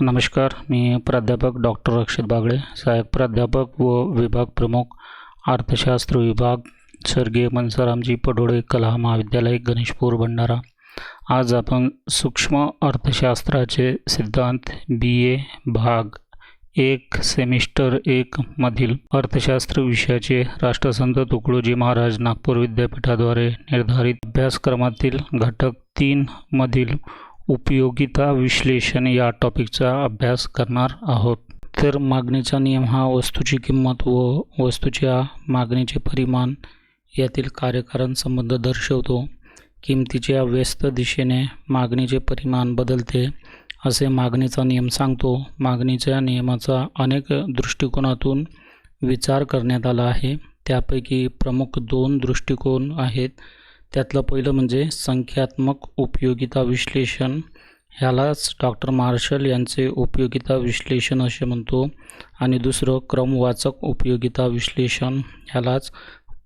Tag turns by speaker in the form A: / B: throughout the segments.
A: नमस्कार, मी प्राध्यापक डॉक्टर अक्षत बागळे, सहाय्यक प्राध्यापक व विभाग प्रमुख अर्थशास्त्र विभाग, स्वर्गीय मनसारामजी पडोळे कला महाविद्यालय, गणेशपूर, भंडारा. आज आपण सूक्ष्म अर्थशास्त्राचे सिद्धांत BA भाग 1 सेमिस्टर 1 मधील अर्थशास्त्र विषयाचे राष्ट्रसंत तुकडोजी महाराज नागपूर विद्यापीठाद्वारे निर्धारित अभ्यासक्रमातील घटक 3 मधील उपयोगिता विश्लेषण या टॉपिकचा अभ्यास करणार आहोत. तर मागणीचा नियम हा वस्तूची किंमत व वस्तूच्या मागणीचे परिमाण यातील कार्यकारण संबंध दर्शवतो. किमतीच्या व्यस्त दिशेने मागणीचे परिमाण बदलते असे मागणीचा नियम सांगतो. मागणीच्या नियमाचा अनेक दृष्टिकोनातून विचार करण्यात आला आहे. त्यापैकी प्रमुख 2 दृष्टिकोन आहेत. त्यातलं पहिलं म्हणजे संख्यात्मक उपयोगिता विश्लेषण, ह्यालाच डॉक्टर मार्शल यांचे उपयोगिता विश्लेषण असे म्हणतो, आणि दुसरं क्रमवाचक उपयोगिता विश्लेषण, ह्यालाच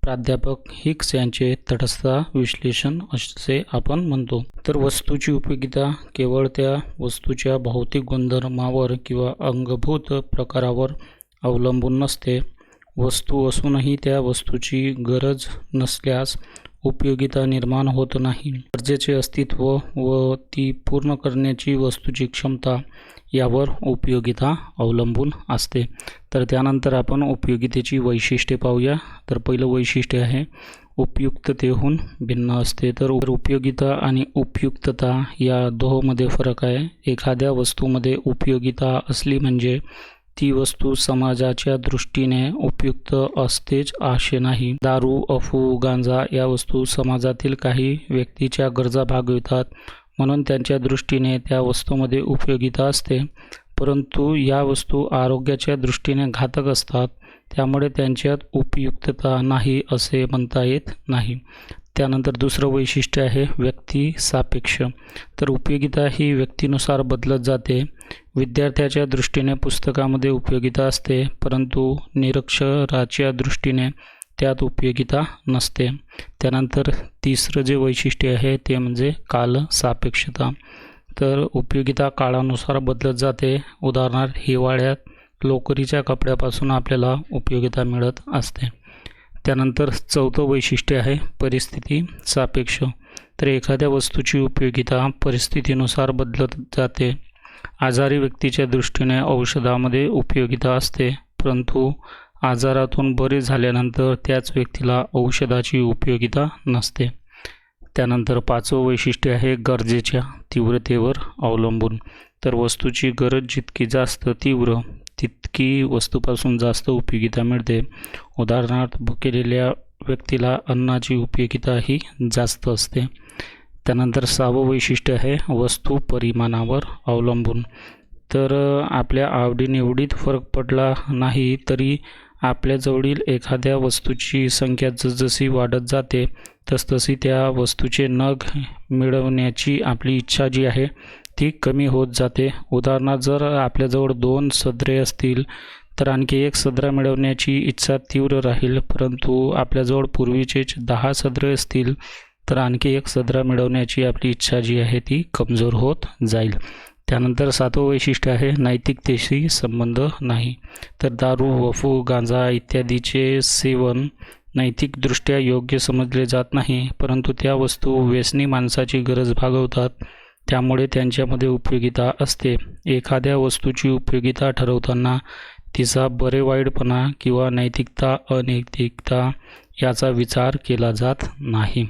A: प्राध्यापक हिक्स यांचे तटस्थता विश्लेषण असे आपण म्हणतो. तर वस्तूची उपयोगिता केवळ त्या वस्तूच्या भौतिक गुणधर्मावर किंवा अंगभूत प्रकारावर अवलंबून नसते. वस्तू असूनही त्या वस्तूची गरज नसल्यास उपयोगिता निर्माण होत नाही. गरजेचे अस्तित्व व ती पूर्ण करण्याची वस्तूची क्षमता यावर उपयोगिता अवलंबून असते. तर त्यानंतर आपण उपयोगितेची वैशिष्ट्ये पाहूया. तर पहिलं वैशिष्ट्य आहे उपयुक्ततेहून भिन्न असते. तर उपयोगिता आणि उपयुक्तता या दोहोंमध्ये फरक आहे. एखाद्या वस्तूमध्ये उपयोगिता असली म्हणजे ती वस्तू समाजाच्या दृष्टीने उपयुक्त असतेच असे नाही. दारू, अफू, गांजा या वस्तू समाजातील काही व्यक्तीच्या गरजा भागवितात, म्हणून त्यांच्या दृष्टीने त्या वस्तूमध्ये उपयोगिता असते. परंतु या वस्तू आरोग्याच्या दृष्टीने घातक असतात, त्यामुळे त्यांच्यात उपयुक्तता नाही असे म्हणता येत नाही. त्यानंतर दुसरं वैशिष्ट्य आहे व्यक्ती सापेक्ष. तर उपयोगिता ही व्यक्तीनुसार बदलत जाते. विद्यार्थ्याच्या दृष्टीने पुस्तकामध्ये उपयोगिता असते, परंतु निरक्षराच्या दृष्टीने त्यात उपयोगिता नसते. त्यानंतर तिसरं जे वैशिष्ट्य आहे ते म्हणजे कालसापेक्षता. तर उपयोगिता काळानुसार बदलत जाते. उदाहरणार्थ हिवाळ्यात लोकरीच्या कपड्यापासून आपल्याला उपयोगिता मिळत असते. त्यानंतर चौथं वैशिष्ट्य आहे परिस्थिती सापेक्ष. तर एखाद्या वस्तूची उपयोगिता परिस्थितीनुसार बदलत जाते. आजारी व्यक्तीच्या दृष्टीने औषधामध्ये उपयोगिता असते, परंतु आजारातून बरे झाल्यानंतर त्याच व्यक्तीला औषधाची उपयोगिता नसते. त्यानंतर 5वं वैशिष्ट्य आहे गरजेच्या तीव्रतेवर अवलंबून. तर वस्तूची गरज जितकी जास्त तीव्र तितकी वस्तूपासून जास्त उपयोगिता मिळते. उदाहरणार्थ भुकेलेल्या व्यक्तीला अन्नाची उपयोगिता ही जास्त असते. त्यानंतर 6वं वैशिष्ट्य आहे वस्तू परिमाणावर अवलंबून. तर आपल्या आवडीनिवडीत फरक पडला नाही तरी आपल्याजवळील एखाद्या वस्तूची संख्या जसजशी वाढत जाते तसतशी त्या वस्तूचे नग मिळवण्याची आपली इच्छा जी आहे ती कमी होत जाते. उदाहरणार्थ जर आपल्याजवळ 2 सदरे असतील तर आणखी 1 सदरा मिळवण्याची इच्छा तीव्र राहील, परंतु आपल्याजवळ पूर्वीचेच 10 सदरे असतील तर आणखी 1 सदरा मिळवण्याची आपली इच्छा जी आहे ती कमजोर होत जाईल. त्यानंतर 7वं वैशिष्ट्य आहे नैतिकतेशी संबंध नाही. तर दारू, अफू, गांजा इत्यादीचे सेवन नैतिकदृष्ट्या योग्य समजले जात नाही, परंतु त्या वस्तू व्यसनी माणसाची गरज भागवतात, त्यामुळे त्यांच्यामध्ये उपयोगिता असते. एखाद्या वस्तूची उपयोगिता ठरवताना तिचा बरे वाईटपणा किंवा नैतिकता अनैतिकता याचा विचार केला जात नाही.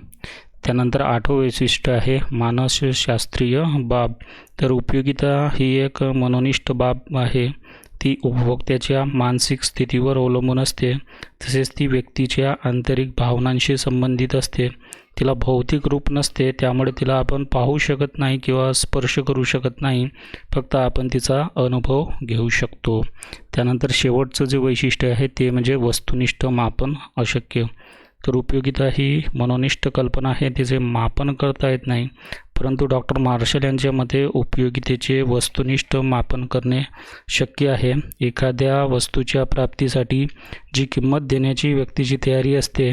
A: त्यानंतर 8वं वैशिष्ट्य आहे मानसशास्त्रीय बाब. तर उपयोगिता ही एक मनोनिष्ठ बाब आहे. ती उपभोक्त्याच्या मानसिक स्थितीवर अवलंबून असते, तसेच ती व्यक्तीच्या आंतरिक भावनांशी संबंधित असते. तिला भौतिक रूप नसते, त्यामुळे तिला आपण पाहू शकत नाही किंवा स्पर्श करू शकत नाही, फक्त आपण तिचा अनुभव घेऊ शकतो. त्यानंतर शेवटचं जे वैशिष्ट्य आहे ते म्हणजे वस्तुनिष्ठ मापन अशक्य. तर उपयोगिता ही मनोनिष्ठ कल्पना आहे, तिचे मापन करता येत नाही, परंतु डॉक्टर मार्शल यांच्या मते उपयोगितेचे वस्तुनिष्ठ मापन करणे शक्य आहे. एखाद्या वस्तूच्या प्राप्तीसाठी जी किंमत देण्याची व्यक्तीची तयारी असते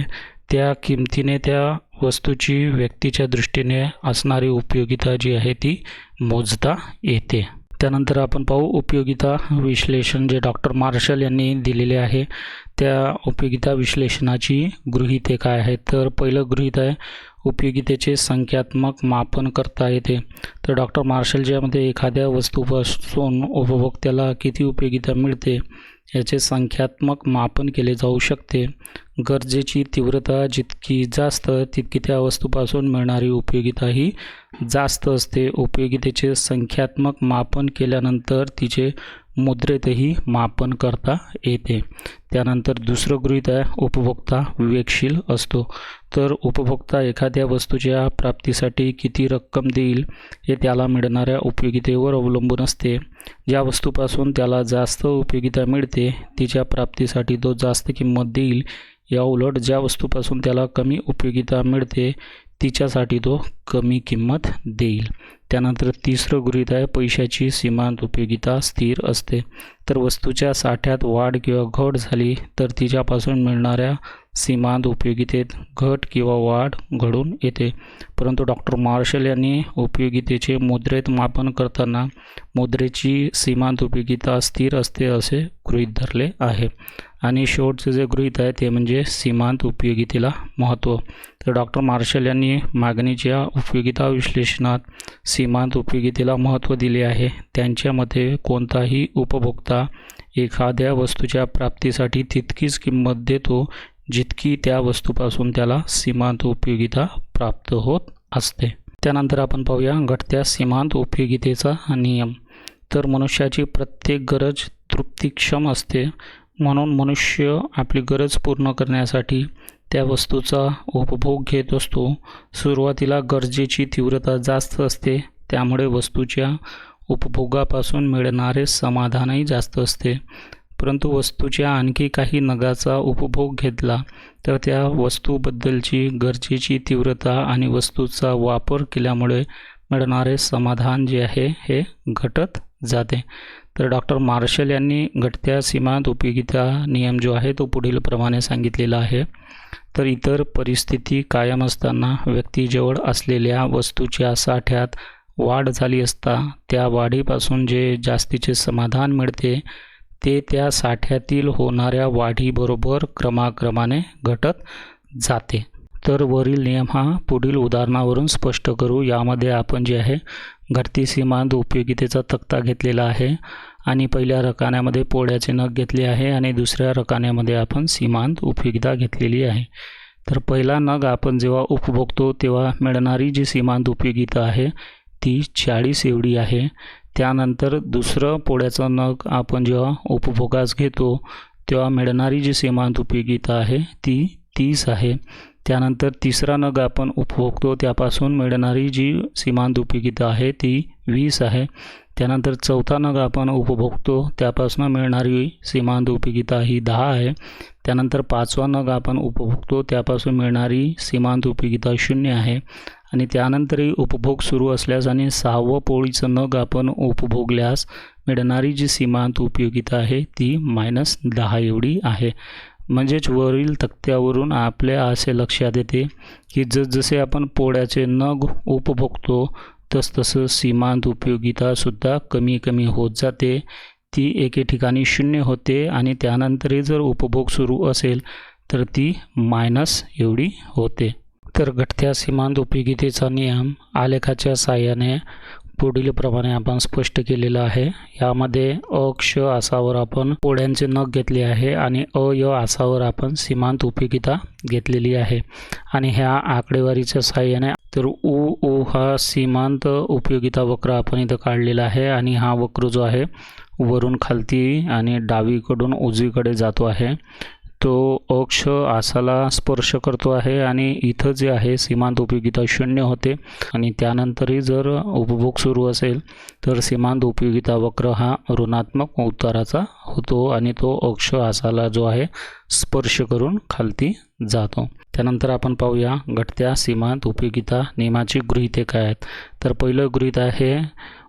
A: त्या किमतीने त्या वस्तूची व्यक्तीच्या दृष्टीने असणारी उपयोगिता जी आहे ती मोजता येते. त्यानंतर आपण पाहू उपयोगिता विश्लेषण जे डॉक्टर मार्शल यांनी दिलेले आहे. त्या उपयोगिता विश्लेषणाची गृहीते काय आहेत. तर पहिलं गृहीत आहे उपयोगितेचे संख्यात्मक मापन करता येते. तर डॉक्टर मार्शल ज्यामध्ये एखाद्या वस्तूपासून उपभोक्त्याला किती उपयोगिता मिळते याचे संख्यात्मक मापन केले जाऊ शकते. गरजेची तीव्रता जितकी जास्त तितकी त्या वस्तूपासून मिळणारी उपयोगिताही जास्त असते. उपयोगितेचे संख्यात्मक मापन केल्यानंतर तिचे मुद्रेतही मापन करता येते. त्यानंतर दुसरं गृहीत आहे उपभोक्ता विवेकशील असतो. तर उपभोक्ता एखाद्या वस्तूच्या प्राप्तीसाठी किती रक्कम देईल हे त्याला मिळणाऱ्या उपयोगितेवर अवलंबून असते. ज्या वस्तूपासून त्याला जास्त उपयोगिता मिळते तिच्या प्राप्तीसाठी तो जास्त किंमत देईल. या उलट ज्या वस्तूपासून त्याला कमी उपयोगिता मिळते तिच्यासाठी तो कमी किंमत देईल. त्यानंतर तिसरं गृहीत आहे पैशाची सीमांत उपयोगिता स्थिर असते. तर वस्तूच्या साठ्यात वाढ किंवा घट झाली तर तिच्यापासून मिळणाऱ्या सीमांत उपयोगितेत घट किंवा वाढ घडून येते. परंतु डॉक्टर मार्शल यांनी उपयोगितेचे मुद्रेत मापन करताना मुद्रेची सीमांत उपयोगिता स्थिर असते असे गृहीत धरले आहे. आणि शेवटचे जे गृहीत आहे ते म्हणजे सीमांत उपयोगितेला महत्त्व. तर डॉक्टर मार्शल यांनी मागणीच्या उपयोगिता विश्लेषणात सीमांत उपयोगितेला महत्त्व दिले आहे. त्यांच्या मते कोणताही उपभोक्ता एखाद्या वस्तूच्या प्राप्तीसाठी तितकीच किंमत देतो जितकी त्या वस्तूपासून त्याला सीमांत उपयोगिता प्राप्त होत असते. त्यानंतर आपण पाहूया घटत्या सीमांत उपयोगितेचा नियम. तर मनुष्याची प्रत्येक गरज तृप्तिक्षम असते. म्हणून मनुष्य आपली गरज पूर्ण करण्यासाठी त्या वस्तूचा उपभोग घेत असतो. सुरुवातीला गरजेची तीव्रता जास्त असते त्यामुळे वस्तूच्या उपभोगापासून मिळणारे समाधानही जास्त असते. परंतु वस्तूच्या आणखी काही नगाचा उपभोग घेतला तर त्या वस्तूबद्दलची गरजेची तीव्रता आणि वस्तूचा वापर केल्यामुळे मिळणारे समाधान जे आहे हे घटत जाते. तर डॉक्टर मार्शल यांनी घटत्या सीमांत उपयोगिता नियम जो आहे तो पुढील प्रमाणे सांगितलेला आहे. तर इतर परिस्थिती कायम असताना व्यक्तीजवळ असलेल्या वस्तूच्या साठ्यात वाढ झाली असता त्या वाढीपासून जे जास्तीचे समाधान मिळते ते त्या साठ्यातील होणाऱ्या वाढीबरोबर क्रमाक्रमाने घटत जाते. तर वरील नियम हा पुढील उदाहरणावरून स्पष्ट करू. यामध्ये आपण जे आहे घटती सीमांत उपयोगितेचा तक्ता घेतलेला आहे आणि पहिल्या रकान्यामध्ये पोळ्याचे नग घेतले आहे आणि दुसऱ्या रकान्यामध्ये आपण सीमांत उपयोगिता घेतलेली आहे. तर पहिला नग आपण जेव्हा उपभोगतो तेव्हा मिळणारी जी सीमांत उपयोगिता आहे ती 40 एवढी आहे. त्यानंतर दुसरं पोळ्याचं नग आपण जेव्हा उपभोगास घेतो तेव्हा मिळणारी जी सीमांत उपयोगिता आहे ती 30 आहे. त्यानंतर तिसरा नग आपण उपभोगतो त्यापासून मिळणारी जी सीमांत उपयोगिता आहे ती 20 आहे. त्यानंतर चौथा नग आपण उपभोगतो त्यापासून मिळणारी सीमांत उपयोगिता ही 10 आहे. त्यानंतर पाचवा नग आपण उपभोगतो त्यापासून मिळणारी सीमांत उपयोगिता 0 आहे. आणि त्यानंतरही उपभोग सुरू असल्यास आणि 6वं पोळीचं नग आपण उपभोगल्यास मिळणारी जी सीमांत उपयोगिता आहे ती -10 एवढी आहे. म्हणजेच वरील तक्त्यावरून आपल्या असे लक्षात येते की जसजसे आपण पोळ्याचे नग उपभोगतो तसतसं सीमांत उपयोगितासुद्धा कमी कमी होत जाते. ती एके ठिकाणी 0 होते आणि त्यानंतरही जर उपभोग सुरू असेल तर ती मायनस एवढी होते. तर घटत्या सीमांत उपयोगितेचा नियम आलेखाच्या साहाय्याने पुढील प्रमाणे आपण स्पष्ट केलेलं आहे. यामध्ये अक्ष आसावर आपण पोळ्यांचे नग घेतले आहे आणि अय आसावर आपण सीमांत उपयोगिता घेतलेली आहे. आणि ह्या आकडेवारीच्या साहाय्याने तर ओ हा सीमांत उपयोगिता वक्र आपण इथं काढलेला आहे आणि हा वक्र जो आहे वरून खालती आणि डावीकडून उजवीकडे जातो आहे. तो अक्ष आसाला स्पर्श करतो आहे आणि इथं जे आहे सीमांत उपयोगिता 0 होते आणि त्यानंतरही जर उपभोग सुरू असेल तर सीमांत उपयोगिता वक्र हा ऋणात्मक उताराचा होतो आणि तो अक्ष आसाला जो आहे स्पर्श करून खालती जातो. त्यानंतर आपण पाहूया घटत्या सीमांत उपयोगिता नियमाची गृहीते काय आहेत. तर पहिलं गृहीत आहे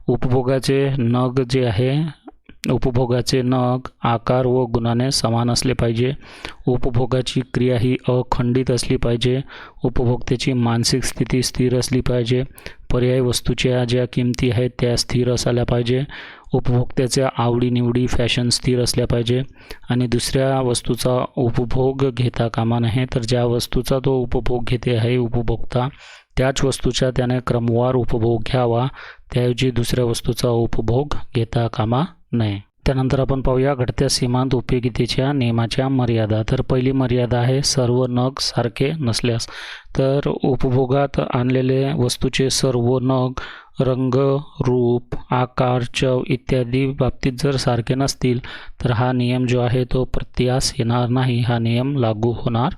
A: उपभोगाचे नग जे आहे उपभोगाचे नग आकार व गुणाने समान असले पाहिजे. उपभोगाची क्रिया ही अखंडित असली पाहिजे. उपभोक्त्याची मानसिक स्थिती स्थिर असली पाहिजे. पर्यायी वस्तूच्या ज्या किमती आहेत त्या स्थिर असायला पाहिजे. उपभोक्त्याच्या आवडीनिवडी फॅशन स्थिर असल्या पाहिजे आणि दुसऱ्या वस्तूचा उपभोग घेता कामा नये. तर ज्या वस्तूचा तो उपभोग घेते आहे उपभोक्ता त्याच वस्तूचा त्याने क्रमवार उपभोग घ्यावा, त्याऐवजी दुसऱ्या वस्तूचा उपभोग घेता कामा नये. त्यानंतर आपण पाहूया घटत्या सीमांत उपयोगितेच्या नियमाच्या मर्यादा. तर पहिली मर्यादा आहे सर्व नग सारखे नसल्यास. तर उपभोगात आणलेले वस्तूचे सर्व नग रंग, रूप, आकार, चव इत्यादी बाबतीत जर सारखे नसतील तर हा नियम जो आहे तो प्रत्यास येणार नाही, हा नियम लागू होणार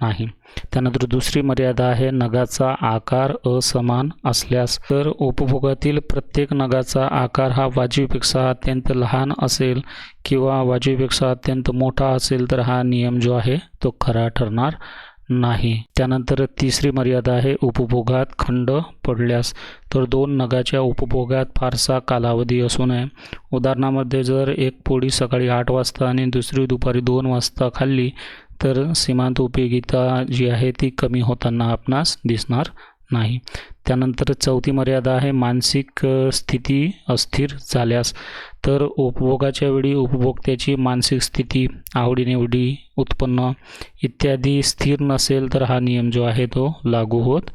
A: नाही. त्यानंतर दुसरी मर्यादा आहे नगाचा आकार असमान असल्यास. तर उपभोगातील प्रत्येक नगाचा आकार हा वाजवीपेक्षा अत्यंत लहान असेल किंवा वाजवीपेक्षा अत्यंत मोठा असेल तर हा नियम जो आहे तो खरा ठरणार नाही. त्यानंतर तिसरी मर्यादा आहे उपभोगात खंड पडल्यास. तर दोन नगाच्या उपभोगात फारसा कालावधी असू नये. उदाहरणामध्ये जर एक पोळी सकाळी 8 वाजता आणि दुसरी दुपारी 2 वाजता खाल्ली तर सीमांत उपयोगिता जी आहे ती कमी होताना आपणास दिसणार नाही. त्यानंतर चौथी मर्यादा आहे मानसिक स्थिती अस्थिर झाल्यास. तर उपभोगाच्या वेळी उपभोक्त्याची मानसिक स्थिती, आवडीनिवडी, उत्पन्न इत्यादी स्थिर नसेल तर हा नियम जो आहे तो लागू होत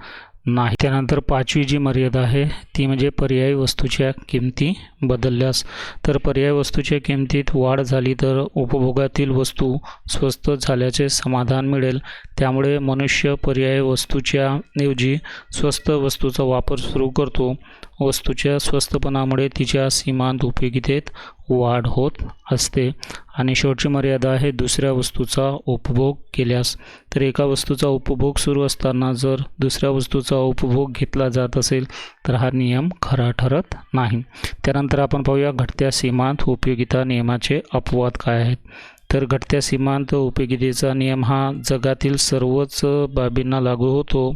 A: नाही. त्यानंतर पाचवी जी मर्यादा आहे ती म्हणजे पर्यायी वस्तूच्या किमती बदलल्यास. तर पर्यायी वस्तूच्या किमतीत वाढ झाली तर उपभोगातील वस्तू स्वस्त झाल्याचे समाधान मिळेल. त्यामुळे मनुष्य पर्यायी वस्तूच्या ऐवजी स्वस्त वस्तूचा वापर सुरू करतो. वस्तूच्या स्वस्तपणामुळे तिच्या सीमांत उपयोगितेत वाढ होत असते. आणि शेवटची मर्यादा आहे दुसऱ्या वस्तूचा उपभोग केल्यास. तर एका वस्तूचा उपभोग सुरू असताना जर दुसऱ्या वस्तूचा उपभोग घेतला जात असेल तर हा नियम खरा ठरत नाही. त्यानंतर आपण पाहूया घटत्या सीमांत उपयोगिता नियमाचे अपवाद काय आहेत. तर घटत्या सीमांत उपयोगितेचा नियम हा जगातील सर्वच बाबींना लागू होतो.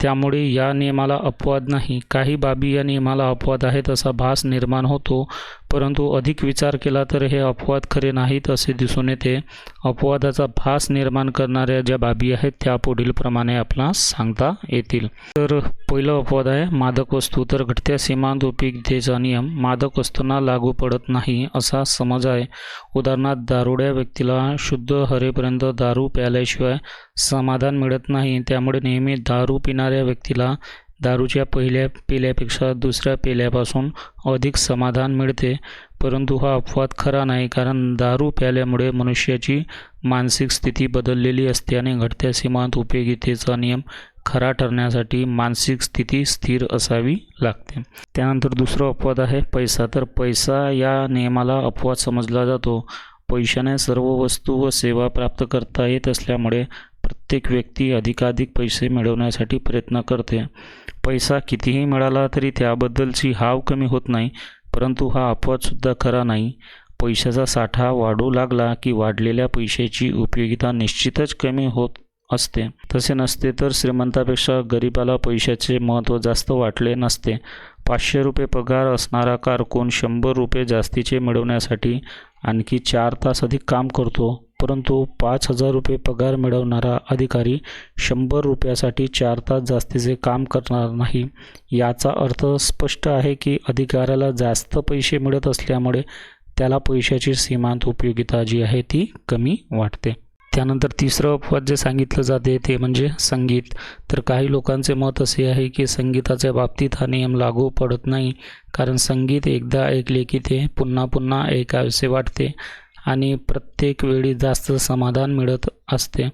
A: त्यामुळे या नियमाला अपवाद नाही. काही बाबी या नियमाला अपवाद आहेत असा भास निर्माण होतो, परंतु अधिक विचार केला तर हे अपवाद खरे नाहीत असे दिसून येते. अपवादाचा भास निर्माण करणाऱ्या ज्या बाबी आहेत त्या पुढील प्रमाणे आपणास सांगता येतील. तर पहिलं अपवाद आहे मादक वस्तू. तर घटत्या सीमांत उपयोगितेचा नियम मादक वस्तूंना लागू पडत नाही असा समज आहे. उदाहरणार्थ दारुड्या व्यक्तीला शुद्ध हरेपर्यंत दारू प्यायल्याशिवाय समाधान मिळत नाही. त्यामुळे नेहमी दारू पिणाऱ्या व्यक्तीला दारूच्या पहिल्या पेल्यापेक्षा दुसऱ्या पेल्यापासून अधिक समाधान मिळते. परंतु हा अपवाद खरा नाही, कारण दारू प्यायल्यामुळे मनुष्याची मानसिक स्थिती बदललेली असते आणि घटत्या सीमांत उपयोगितेचा नियम खरा ठरण्यासाठी मानसिक स्थिती स्थिर असावी लागते. त्यानंतर दुसरा अपवाद आहे पैसा. तर पैसा या नियमाला अपवाद समजला जातो. पैशाने सर्व वस्तू व सेवा प्राप्त करता येत असल्यामुळे प्रत्येक व्यक्ती अधिकाधिक पैसे मिळवण्यासाठी प्रयत्न करते. पैसा कितीही मिळाला तरी त्याबद्दलची हाव कमी होत नाही, परंतु हा अपवादसुद्धा खरा नाही. पैशाचा साठा वाढू लागला की वाढलेल्या पैशाची उपयोगिता निश्चितच कमी होत असते. तसे नसते तर श्रीमंतापेक्षा गरिबाला पैशाचे महत्त्व जास्त वाटले नसते. 500 रुपये पगार असणारा कारकून 100 रुपये जास्तीचे मिळवण्यासाठी आणखी 4 तास अधिक काम करतो, परंतु 5,000 रुपये पगार मिळवणारा अधिकारी 100 रुपयासाठी 4 तास जास्तीचे काम करणार नाही. याचा अर्थ स्पष्ट आहे की अधिकाऱ्याला जास्त पैसे मिळत असल्यामुळे त्याला पैशाची सीमांत उपयोगिता जी आहे ती कमी वाटते. त्यानंतर तिसरं अपवाद जे सांगितलं जाते ते म्हणजे संगीत. तर काही लोकांचे मत असे आहे की संगीताच्या बाबतीत हा नियम लागू पडत नाही, कारण संगीत एकदा ऐकले की ते पुन्हा पुन्हा ऐकावेसे वाटते आणि प्रत्येक वेळी जास्त समाधान मिळत असते.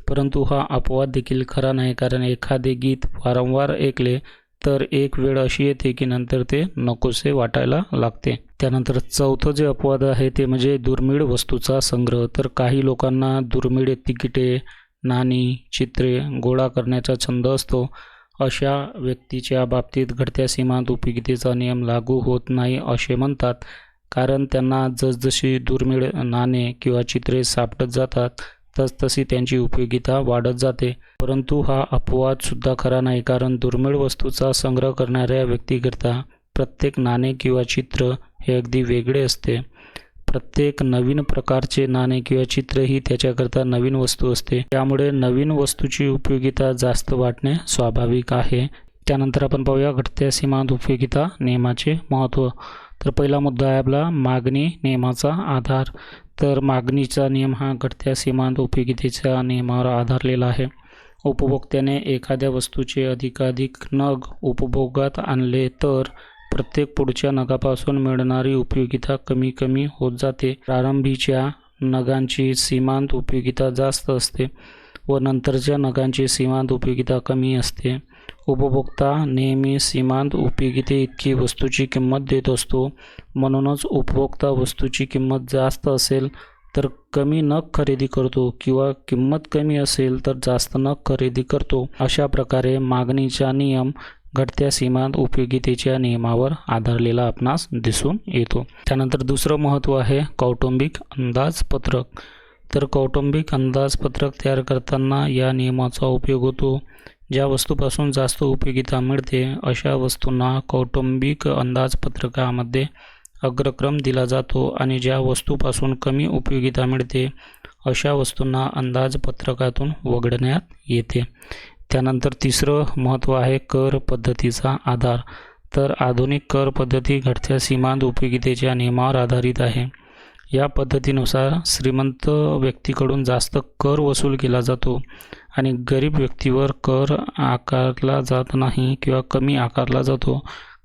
A: परंतु हा अपवाद देखील खरा नाही, कारण एखादे गीत वारंवार ऐकले तर एक वेळ अशी येते की नंतर ते नकोसे वाटायला लागते. त्यानंतर चौथं जे अपवाद आहे ते म्हणजे दुर्मिळ वस्तूचा संग्रह. तर काही लोकांना दुर्मिळ तिकिटे, नाणी, चित्रे गोळा करण्याचा छंद असतो. अशा व्यक्तीच्या बाबतीत घटत्या सीमांत उपयोगितेचा नियम लागू होत नाही असे म्हणतात, कारण त्यांना जसजशी दुर्मिळ नाणे किंवा चित्रे सापडत जातात तसतशी त्यांची उपयोगिता वाढत जाते. परंतु हा अपवादसुद्धा खरा नाही, कारण दुर्मिळ वस्तूचा संग्रह करणाऱ्या व्यक्तीकरता प्रत्येक नाणे किंवा चित्र हे अगदी वेगळे असते. प्रत्येक नवीन प्रकारचे नाणे किंवा चित्र ही त्याच्याकरता नवीन वस्तू असते. त्यामुळे नवीन वस्तूची उपयोगिता जास्त वाटणे स्वाभाविक आहे. त्यानंतर आपण पाहूया घटत्या सीमांत उपयोगिता नियमाचे महत्त्व. तर पहिला मुद्दा आहे आपला मागणी नियमाचा आधार. तर मागणीचा नियम हा घटत्या सीमांत उपयोगितेच्या नियमावर आधारलेला आहे. उपभोक्त्याने एखाद्या वस्तूचे अधिकाधिक नग उपभोगात आणले तर प्रत्येक पुढच्या नगापासून मिळणारी उपयोगिता कमी कमी होत जाते. प्रारंभीच्या नगांची सीमांत उपयोगिता जास्त असते व नंतरच्या नगांची सीमांत उपयोगिता कमी असते. उपभोक्ता नेहमी सीमांत उपयोगिते इतकी वस्तूची किंमत देत असतो. म्हणूनच उपभोक्ता वस्तूची किंमत जास्त असेल तर कमी नग खरेदी करतो किंवा किंमत कमी असेल तर जास्त नग खरेदी करतो. अशा प्रकारे मागणीचा नियम घटत्या सीमांत उपयोगितेच्या नियमावर आधारलेला आपणास दिसून येतो. त्यानंतर दुसरं महत्त्व आहे कौटुंबिक अंदाजपत्रक. तर कौटुंबिक अंदाजपत्रक तयार करताना या नियमाचा उपयोग होतो. ज्या वस्तूपासून जास्त उपयोगिता मिळते अशा वस्तूंना कौटुंबिक अंदाजपत्रकामध्ये अग्रक्रम दिला जातो आणि ज्या वस्तूपासून कमी उपयोगिता मिळते अशा वस्तूंना अंदाजपत्रकातून वगळण्यात येते. त्यानंतर तिसरं महत्त्व आहे कर पद्धतीचा आधार. तर आधुनिक कर पद्धती घटत्या सीमांत उपयोगितेच्या नियमावर आधारित आहे. या पद्धतीनुसार श्रीमंत व्यक्तीकडून जास्त कर वसूल केला जातो आणि गरीब व्यक्तीवर कर आकारला जात नाही किंवा कमी आकारला जातो.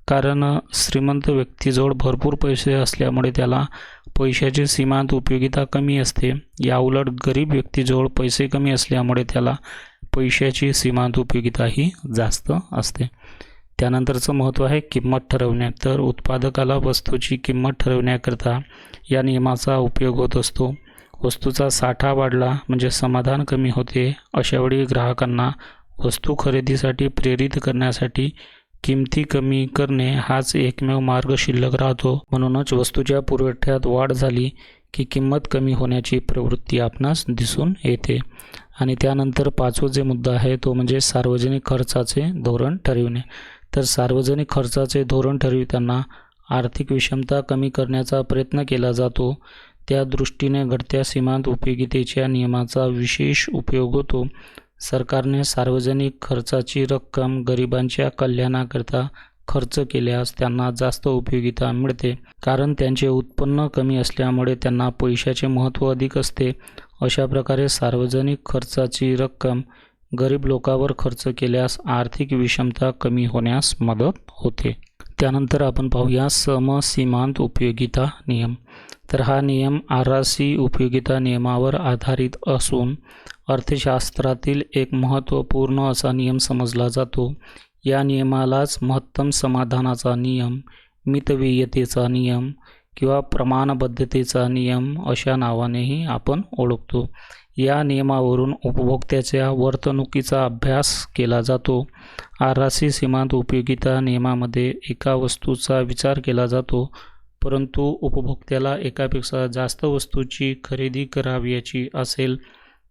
A: कारण श्रीमंत व्यक्तीजवळ भरपूर पैसे असल्यामुळे त्याला पैशाची सीमांत उपयोगिता कमी असते. याउलट गरीब व्यक्तीजवळ पैसे कमी असल्यामुळे त्याला पैशाची सीमांत उपयोगिताही जास्त असते. त्यानंतरचं महत्त्व आहे किंमत ठरवणे. तर उत्पादकाला वस्तूची किंमत ठरवण्याकरता या नियमाचा उपयोग होत असतो. वस्तूचा साठा वाढला म्हणजे समाधान कमी होते. अशावेळी ग्राहकांना वस्तू खरेदीसाठी प्रेरित करण्यासाठी किमती कमी करणे हाच एकमेव मार्ग शिल्लक राहतो. म्हणूनच वस्तूच्या पुरवठ्यात वाढ झाली की किंमत कमी होण्याची प्रवृत्ती आपणास दिसून येते. आणि त्यानंतर पाचवा जे मुद्दा आहे तो म्हणजे सार्वजनिक खर्चाचे धोरण ठरविणे. तर सार्वजनिक खर्चाचे धोरण ठरविताना आर्थिक विषमता कमी करण्याचा प्रयत्न केला जातो. त्या दृष्टीने घटत्या सीमांत उपयोगितेच्या नियमाचा विशेष उपयोग होतो. सरकारने सार्वजनिक खर्चाची रक्कम गरिबांच्या कल्याणाकरता खर्च केल्यास त्यांना जास्त उपयोगिता मिळते. कारण त्यांचे उत्पन्न कमी असल्यामुळे त्यांना पैशाचे महत्त्व अधिक असते. अशा प्रकारे सार्वजनिक खर्चाची रक्कम गरीब लोकांवर खर्च केल्यास आर्थिक विषमता कमी होण्यास मदत होते. त्यानंतर आपण पाहूया समसीमांत उपयोगिता नियम. तर हा नियम आरासी उपयोगिता नियमावर आधारित असून अर्थशास्त्रातील एक महत्त्वपूर्ण असा नियम समजला जातो. या नियमालाच महत्तम समाधानाचा नियम, मितव्ययतेचा नियम किंवा प्रमाणबद्धतेचा नियम अशा नावानेही आपण ओळखतो. या नियमावरून उपभोक्त्याच्या वर्तणुकीचा अभ्यास केला जातो. आरासी सीमांत उपयोगिता नियमामध्ये एका वस्तूचा विचार केला जातो, परंतु उपभोक्त्याला एकापेक्षा जास्त वस्तूची खरेदी करावयाची असेल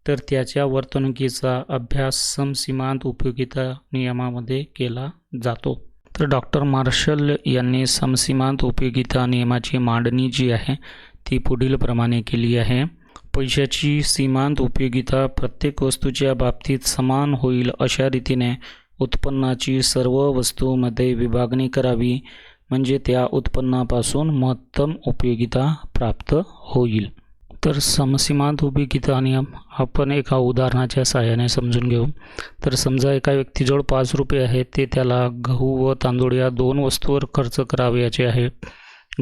A: तर त्याच्या वर्तणुकीचा अभ्यास समसीमांत उपयोगिता नियमामध्ये केला जातो. तर डॉक्टर मार्शल यांनी समसीमांत उपयोगिता नियमाची मांडणी जी आहे ती पुढील प्रमाणे केली आहे. पैशाची सीमांत उपयोगिता प्रत्येक वस्तूच्या बाबतीत समान होईल अशा रीतीने उत्पन्नाची सर्व वस्तूंमध्ये विभागणी करावी, म्हणजे त्या उत्पन्नापासून महत्तम उपयोगिता प्राप्त होईल. तर समसीमांत उपयोगिता नियम आपण एका उदाहरणाच्या सहाय्याने समजून घेऊ. तर समजा एका व्यक्तीजवळ 5 रुपये आहेत, ते त्याला गहू व तांदूळ या 2 वस्तूवर खर्च करावयाचे आहे.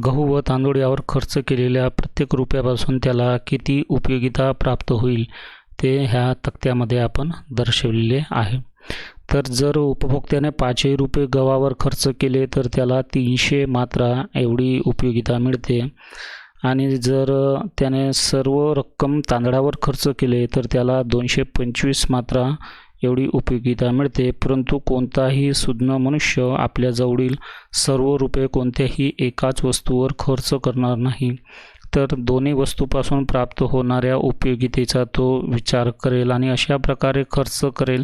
A: गहू व तांदूळ यावर खर्च केलेल्या प्रत्येक रुपयापासून त्याला किती उपयोगिता प्राप्त होईल ते ह्या तक्त्यामध्ये आपण दर्शविलेले आहे. तर जर उपभोक्त्याने 5 रुपये गव्हावर खर्च केले तर त्याला 300 मात्रा एवढी उपयोगिता मिळते. आणि जर त्याने सर्व रक्कम तांदळावर खर्च केले तर त्याला 225 मात्रा एवढी उपयोगिता मिळते. परंतु कोणताही सुज्ञ मनुष्य आपल्या जवळील सर्व रुपये कोणत्याही एकाच वस्तूवर खर्च करणार नाही, तर दोन्ही वस्तूपासून प्राप्त होणाऱ्या उपयोगितेचा तो विचार करेल आणि अशा प्रकारे खर्च करेल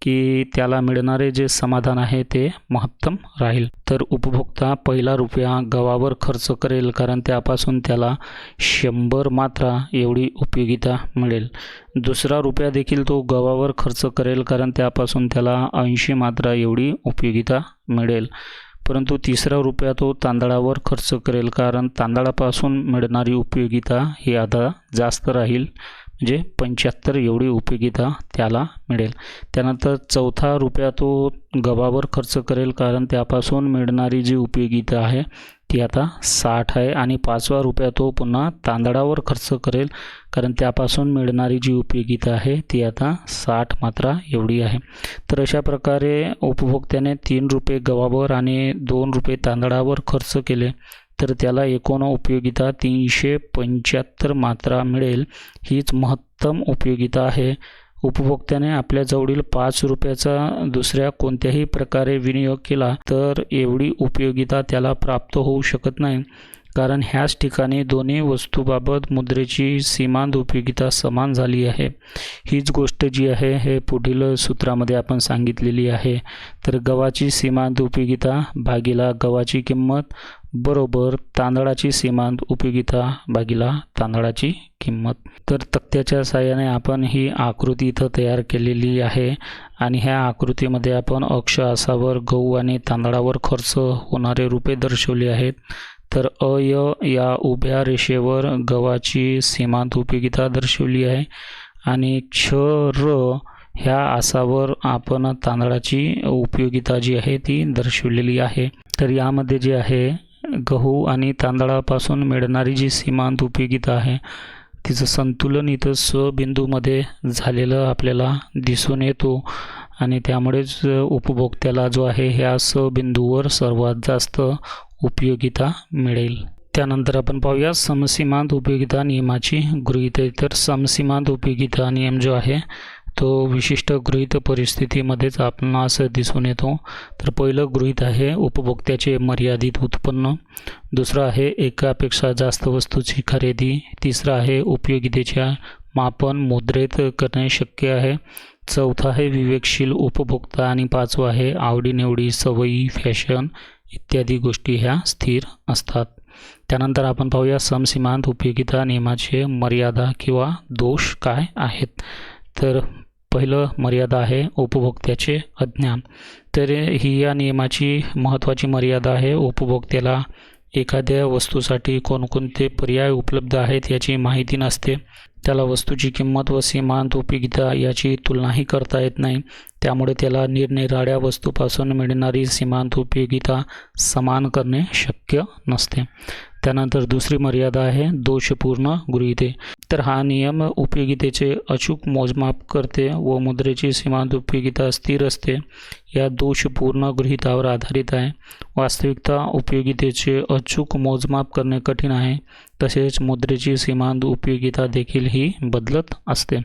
A: की त्याला मिळणारे जे समाधान आहे ते महत्तम राहील. तर उपभोक्ता पहिला रुपया गव्हावर खर्च करेल कारण त्यापासून त्याला 100 मात्रा एवढी उपयोगिता मिळेल. दुसरा रुपया देखील तो गव्हावर खर्च करेल कारण त्यापासून त्याला 80 मात्रा एवढी उपयोगिता मिळेल. परंतु तिसरा रुपया तो तांदळावर खर्च करेल, कारण तांदळापासून मिळणारी उपयोगिता ही आता जास्त राहील, म्हणजे 75 एवढी उपयोगिता त्याला मिळेल. त्यानंतर चौथा रुपया तो गव्हावर खर्च करेल, कारण त्यापासून मिळणारी जी उपयोगिता आहे ती आता 60 आहे. आणि पाचवा रुपया तो पुन्हा तांदळावर खर्च करेल, कारण त्यापासून मिळणारी जी उपयोगिता आहे ती आता 60 मात्रा एवढी आहे. तर अशा प्रकारे उपभोक्त्याने 3 रुपये गव्हावर आणि 2 रुपये तांदळावर खर्च केले तर त्याला एकूण उपयोगिता 375 मात्रा मिळेल. हीच महत्तम उपयोगिता आहे. उपभोक्त्याने आपल्याजवळील 5 रुपयाचा दुसऱ्या कोणत्याही प्रकारे विनियोग केला तर एवढी उपयोगिता त्याला प्राप्त होऊ शकत नाही, कारण ह्याच ठिकाणी दोन्ही वस्तूबाबत मुद्रेची सीमांत उपयोगिता समान झाली आहे. हीच गोष्ट जी आहे हे पुढील सूत्रामध्ये आपण सांगितलेली आहे. तर गव्हाची सीमांत उपयोगिता भागिला गव्हाची किंमत बरोबर तांदळाची सीमांत उपयोगिता भागिला तांदळाची किंमत. तर तक्त्याच्या साहाय्याने आपण ही आकृती इथं तयार केलेली आहे आणि ह्या आकृतीमध्ये आपण अक्ष अक्षावर गहू आणि तांदळावर खर्च होणारे रुपये दर्शवले आहेत. तर अय या उभ्या रेषेवर गव्हाची सीमांत उपयोगिता दर्शवली आहे आणि क्ष र ह्या आसावर आपण तांदळाची उपयोगिता जी आहे ती दर्शवलेली आहे. तर यामध्ये जे आहे गहू आणि तांदळापासून मिळणारी जी सीमांत उपयोगिता आहे तिचं संतुलन इथं स बिंदूमध्ये झालेलं आपल्याला दिसून येतो आणि त्यामुळेच उपभोक्त्याला जो आहे ह्या स बिंदूवर सर्वात जास्त उपयोगिता मिळेल. त्यानंतर आपण पाहूया समसीमांत उपयोगिता नियमाची गृहीते. तर समसीमांत उपयोगिता नियम जो आहे तो विशिष्ट गृहीत परिस्थितीमध्येच आपणास दिसून येतो. तर पहिलं गृहीत आहे उपभोक्त्याचे मर्यादित उत्पन्न, दुसरं आहे एकापेक्षा जास्त वस्तूची खरेदी, तिसरं आहे उपयोगितेच्या मापन मुद्रेत करणे शक्य आहे, चौथा आहे विवेकशील उपभोक्ता आणि पाचवा आहे आवडीनिवडी, सवयी, फॅशन इत्यादी गोष्टी ह्या स्थिर असतात. त्यानंतर आपण पाहूया समसीमांत उपयोगिता नियमाचे मर्यादा किंवा दोष काय आहेत. तर पहिलं मर्यादा आहे उपभोक्त्याचे अज्ञान. तर ही या नियमाची महत्त्वाची मर्यादा आहे. उपभोक्त्याला एखाद्या वस्तूसाठी कोणकोणते पर्याय उपलब्ध आहेत याची माहिती नसते. त्याला वस्तूची किंमत व सीमांत उपयोगिता याची तुलनाही करता येत नाही. त्यामुळे त्याला निरनिराळ्या वस्तूपासून मिळणारी सीमांत उपयोगिता समान करणे शक्य नसते. त्यानंतर दुसरी मर्यादा आहे दोषपूर्ण गृहीते. तर हा नियम उपयोगितेचे अचूक मोजमाप करते व मुद्रेची सीमांत उपयोगिता स्थिर असते. या दोषपूर्ण गृहीतावर आधारित आहे. वास्तविकता उपयोगितेचे अचूक मोजमाप करणे कठीण आहे. तसेच मुद्रेची सीमांत उपयोगिता देखील ही बदलत असते.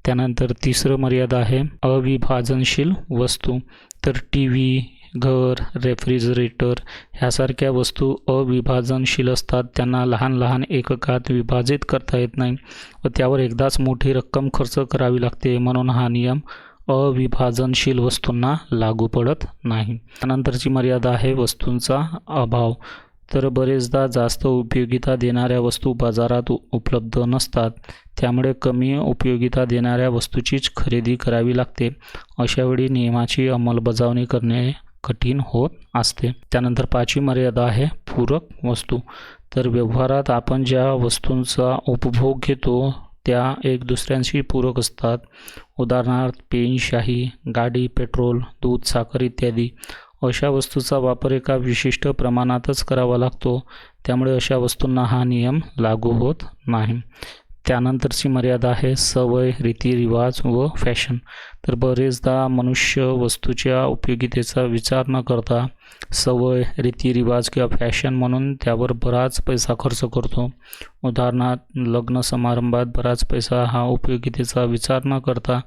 A: त्यानंतर तिसरं मर्यादा आहे अविभाजनशील वस्तू. तर टीव्ही, घर, रेफ्रिजरेटर ह्यासारख्या वस्तू अविभाजनशील असतात. त्यांना लहान लहान एककात विभाजित करता येत नाही व त्यावर एकदाच मोठी रक्कम खर्च करावी लागते. म्हणून हा नियम अविभाजनशील वस्तूंना लागू पडत नाही. त्यानंतरची मर्यादा आहे वस्तूंचा अभाव. तर बरेचदा जास्त उपयोगिता देणाऱ्या वस्तू बाजारात उपलब्ध नसतात. त्यामुळे कमी उपयोगिता देणाऱ्या वस्तूचीच खरेदी करावी लागते. अशावेळी नियमाची अंमलबजावणी करणे कठीण होत असते. त्यानंतर पाचवी मर्यादा आहे पूरक वस्तू. तर व्यवहारात आपण ज्या वस्तूंचा उपभोग घेतो त्या एक दुसऱ्यांशी पूरक असतात. उदाहरणार्थ पेन, शाही, गाडी, पेट्रोल, दूध, साखर इत्यादी. अशा वस्तूचा वापर एका विशिष्ट प्रमाणातच करावा लागतो. त्यामुळे अशा वस्तूंना हा नियम लागू होत नाही. त्यानंतरची मर्यादा आहे सवय, रीतिरिवाज व फॅशन. तर बरेचदा मनुष्य वस्तूच्या उपयोगितेचा विचार न करता सवय, रीतिरिवाज किंवा फॅशन म्हणून त्यावर बराच पैसा खर्च करतो. उदाहरणार्थ लग्न समारंभात बराच पैसा हा उपयोगितेचा विचार न करता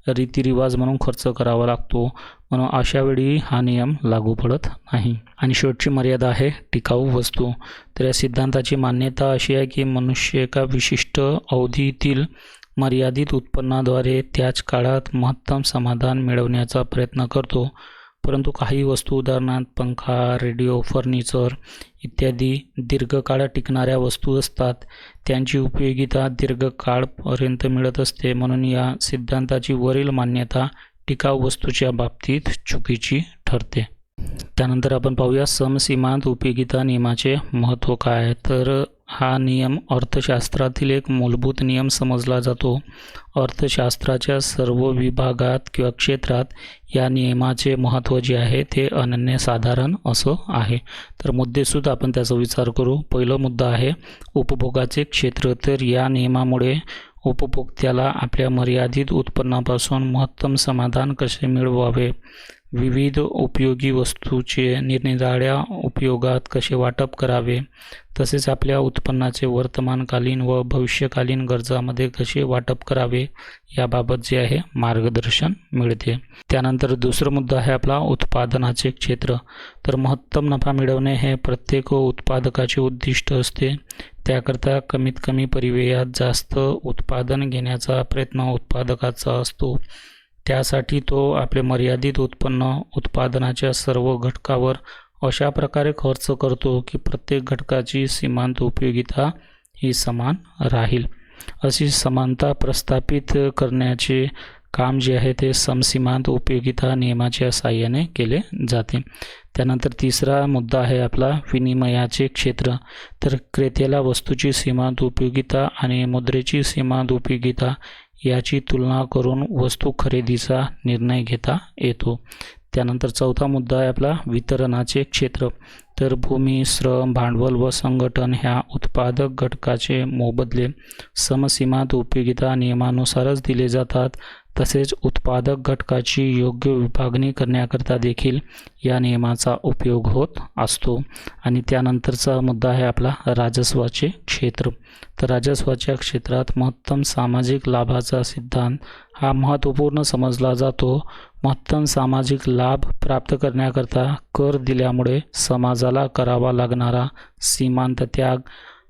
A: रीतिरिवाज म्हणून खर्च करावा लागतो. म्हणून अशा वेळी हा नियम लागू पडत नाही. आणि शेवटची मर्यादा आहे टिकाऊ वस्तू. तर या सिद्धांताची मान्यता अशी आहे की मनुष्य एका विशिष्ट अवधीतील मर्यादित उत्पन्नाद्वारे त्याच काळात महत्तम समाधान मिळवण्याचा प्रयत्न करतो. परंतु काही वस्तू उदाहरणार्थ पंखा, रेडिओ, फर्निचर इत्यादी दीर्घकाळ टिकणाऱ्या वस्तू असतात. त्यांची उपयोगिता दीर्घकाळपर्यंत मिळत असते. म्हणून या सिद्धांताची वरील मान्यता टिकाऊ वस्तूच्या बाबतीत चुकीची ठरते. त्यानंतर आपण पाहूया समसीमांत उपयोगिता नियमाचे महत्त्व काय आहे. तर हा नियम अर्थशास्त्रातील एक मूलभूत नियम समजला जातो. अर्थशास्त्राच्या सर्व विभागात किंवा क्षेत्रात या नियमाचे महत्त्व जे आहे ते अनन्यसाधारण असं आहे. तर मुद्देसूद आपण त्याचा विचार करू. पहिला मुद्दा आहे उपभोगाचे क्षेत्र. तर या नियमामुळे उपभोक्त्याला आपल्या मर्यादित उत्पन्नापासून महत्तम समाधान कसे मिळवावे, विविध उपयोगी वस्तूचे निरनिराळ्या उपयोगात कसे वाटप करावे, तसेच आपल्या उत्पन्नाचे वर्तमानकालीन व भविष्यकालीन गरजांमध्ये कसे वाटप करावे याबाबत जे आहे मार्गदर्शन मिळते. त्यानंतर दुसरा मुद्दा आहे आपला उत्पादनाचे क्षेत्र. तर महत्तम नफा मिळवणे हे प्रत्येक उत्पादकाचे उद्दिष्ट असते. त्याकरता कमीत कमी परिव्ययात जास्त उत्पादन घेण्याचा प्रयत्न उत्पादकाचा असतो. त्यासाठी तो आपले मर्यादित उत्पन्न उत्पादनाच्या सर्व घटकावर अशा प्रकारे खर्च करतो की प्रत्येक घटकाची सीमांत उपयोगिता ही समान राहील. अशी समानता प्रस्थापित करण्याचे काम जे आहे ते समसीमांत उपयोगिता नियमाच्या साहाय्याने केले जाते. त्यानंतर तिसरा मुद्दा आहे आपला विनिमयाचे क्षेत्र. तर क्रेत्याला वस्तूची सीमांत उपयोगिता आणि मुद्रेची सीमांत उपयोगिता याची तुलना करून वस्तू खरेदीचा निर्णय घेता येतो. त्यानंतर चौथा मुद्दा आहे आपला वितरणाचे क्षेत्र. तर भूमी, श्रम, भांडवल व संघटन ह्या उत्पादक घटकाचे मोबदले समसीमांत उपयोगिता नियमानुसारच दिले जातात. तसेच उत्पादक घटकाची योग्य विभागणी करण्याकरता देखील या नियमाचा उपयोग होत असतो. आणि त्यानंतरचा मुद्दा आहे आपला राजस्वाचे क्षेत्र. तर राजस्वाच्या क्षेत्रात महत्तम सामाजिक लाभाचा सिद्धांत हा महत्त्वपूर्ण समजला जातो. महत्तम सामाजिक लाभ प्राप्त करण्याकरता कर दिल्यामुळे समाजाला करावा लागणारा सीमांत त्याग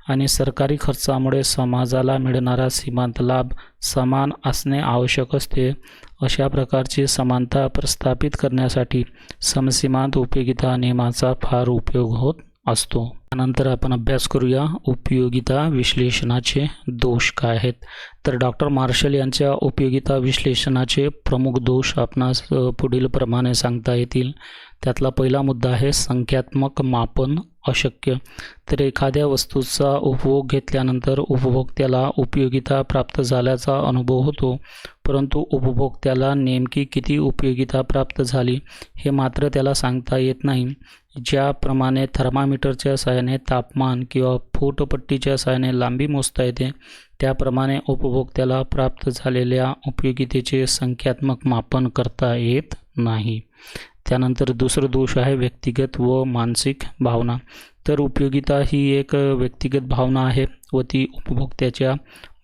A: आणि सरकारी खर्चामुळे समाजाला मिळणारा सीमांत लाभ समान असणे आवश्यक असते. अशा प्रकारची समानता प्रस्थापित करण्यासाठी समसीमांत उपयोगिता नियमाचा फार उपयोग होत असतो. त्यानंतर आपण अभ्यास करूया उपयोगिता विश्लेषणाचे दोष काय आहेत. तर डॉक्टर मार्शल यांच्या उपयोगिता विश्लेषणाचे प्रमुख दोष आपणास पुढील प्रमाणे सांगता येतील. त्यातला पहिला मुद्दा आहे संख्यात्मक मापन अशक्य. तर एखाद्या वस्तूचा उपभोग घेतल्यानंतर उपभोक्त्याला उपयोगिता प्राप्त झाल्याचा अनुभव होतो, परंतु उपभोक्त्याला नेमकी किती उपयोगिता प्राप्त झाली हे मात्र त्याला सांगता येत नाही. ज्याप्रमाणे थर्मामीटरच्या साहाय्याने तापमान किंवा फूटपट्टीच्या साहाय्याने लांबी मोजता येते, त्याप्रमाणे उपभोक्त्याला प्राप्त झालेल्या उपयोगितेचे संख्यात्मक मापन करता येत नाही. त्यानंतर दुसरं दोष आहे व्यक्तिगत व मानसिक भावना. तर उपयोगिता ही एक व्यक्तिगत भावना आहे व ती उपभोक्त्याच्या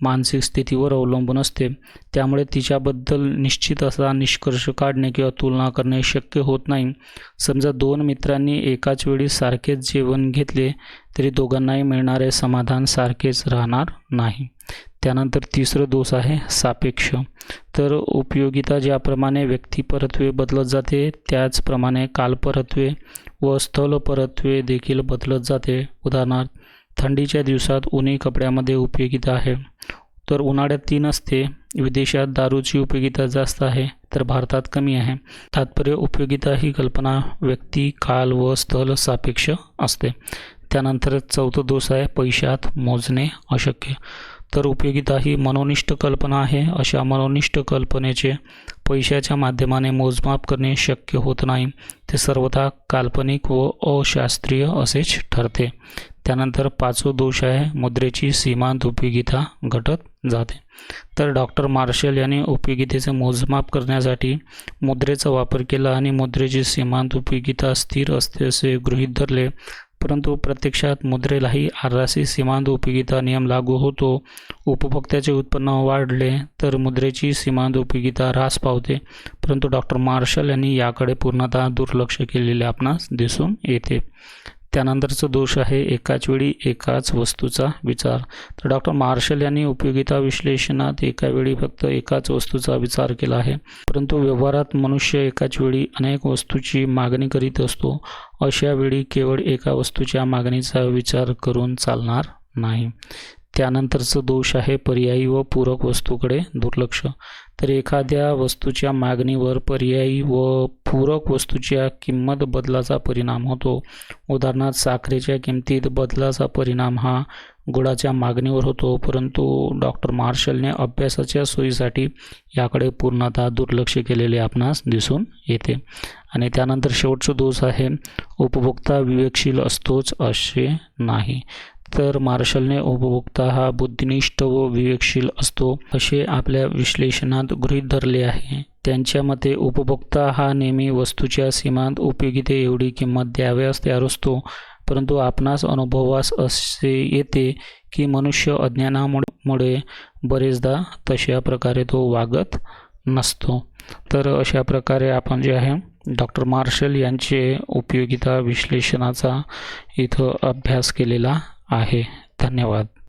A: मानसिक स्थितीवर अवलंबून असते. त्यामुळे तिच्याबद्दल निश्चित असा निष्कर्ष काढणे किंवा तुलना करणे शक्य होत नाही. समजा दोन मित्रांनी एकाच वेळी सारखेच जेवण घेतले तरी दोघांनाही मिळणारे समाधान सारखेच राहणार नाही. त्यानंतर तिसरं दोष आहे सापेक्ष. तर उपयोगिता ज्याप्रमाणे व्यक्तिपरत्वे बदलत जाते त्याचप्रमाणे कालपरत्वे व स्थलपरत्वे देखील बदलत जाते. उदाहरणार्थ थंडीच्या दिवसात उन्ही कपड्यामध्ये उपयोगिता आहे, तर उन्हाळ्यात ती नसते. विदेशात दारूची उपयोगिता जास्त आहे तर भारतात कमी आहे. तात्पर्य उपयोगिता ही कल्पना व्यक्ती, काल व स्थल सापेक्ष असते. त्यानंतर चौथं दोष आहे पैशात मोजणे अशक्य. तर उपयोगिता ही मनोनिष्ठ कल्पना आहे. अशा मनोनिष्ठ कल्पनेचे पैशाच्या माध्यमाने मोजमाप करणे शक्य होत नाही. ते सर्वथा काल्पनिक व अशास्त्रीय असेच ठरते. त्यानंतर पाचवा दोष आहे मुद्रेची सीमांत उपयोगिता घटत जाते. तर डॉक्टर मार्शल यांनी उपयोगितेचे मोजमाप करण्यासाठी मुद्रेचा वापर केला आणि मुद्रेची सीमांत उपयोगिता स्थिर असते असे गृहीत धरले. परंतु प्रत्यक्षात मुद्रेलाही आराशी सीमांत उपयोगिता नियम लागू होतो. उपभोक्त्याचे उत्पन्न वाढले तर मुद्रेची सीमांत उपयोगिता ह्रास पावते. परंतु डॉक्टर मार्शल यांनी याकडे पूर्णतः दुर्लक्ष केलेले आपणास दिसून येते. त्यानंतरचा दोष आहे एकाच वेळी एकाच वस्तूचा विचार. तर डॉक्टर मार्शल यांनी उपयोगिता विश्लेषणात एका वेळी फक्त एकाच वस्तूचा विचार केला आहे. परंतु व्यवहारात मनुष्य एकाच वेळी अनेक वस्तूची मागणी करीत असतो. अशा वेळी केवळ एका वस्तूच्या मागणीचा विचार करून चालणार नाही. त्यानंतरचा दोष आहे पर्यायी व पूरक वस्तूकडे दुर्लक्ष. तर एखाद्या वस्तूच्या मागणीवर पर्यायी व पूरक वस्तूच्या किंमत बदलाचा परिणाम होतो. उदाहरणार्थ साखरेच्या किमतीत बदलाचा परिणाम हा गुळाच्या मागणीवर होतो, परंतु डॉक्टर मार्शलने अभ्यासाच्या सोयीसाठी याकडे पूर्णतः दुर्लक्ष केलेले आपणास दिसून येते. आणि त्यानंतर शेवटचा दोष आहे उपभोक्ता विवेकशील असतोच असे नाही. तर मार्शलने उपभोक्ता हा बुद्धिनिष्ठ व विवेकशील असतो असे आपल्या विश्लेषणात गृहीत धरले आहे. त्यांच्या मते उपभोक्ता हा नेहमी वस्तूच्या सीमांत उपयोगिते एवढी किंमत द्यावयास तयार असतो, परंतु आपणास अनुभवास असे येते की मनुष्य अज्ञानामुळे बरेचदा तशा प्रकारे तो वागत नसतो. तर अशा प्रकारे आपण जे आहे डॉक्टर मार्शल यांचे उपयोगिता विश्लेषणाचा इथं अभ्यास केलेला आहे. धन्यवाद.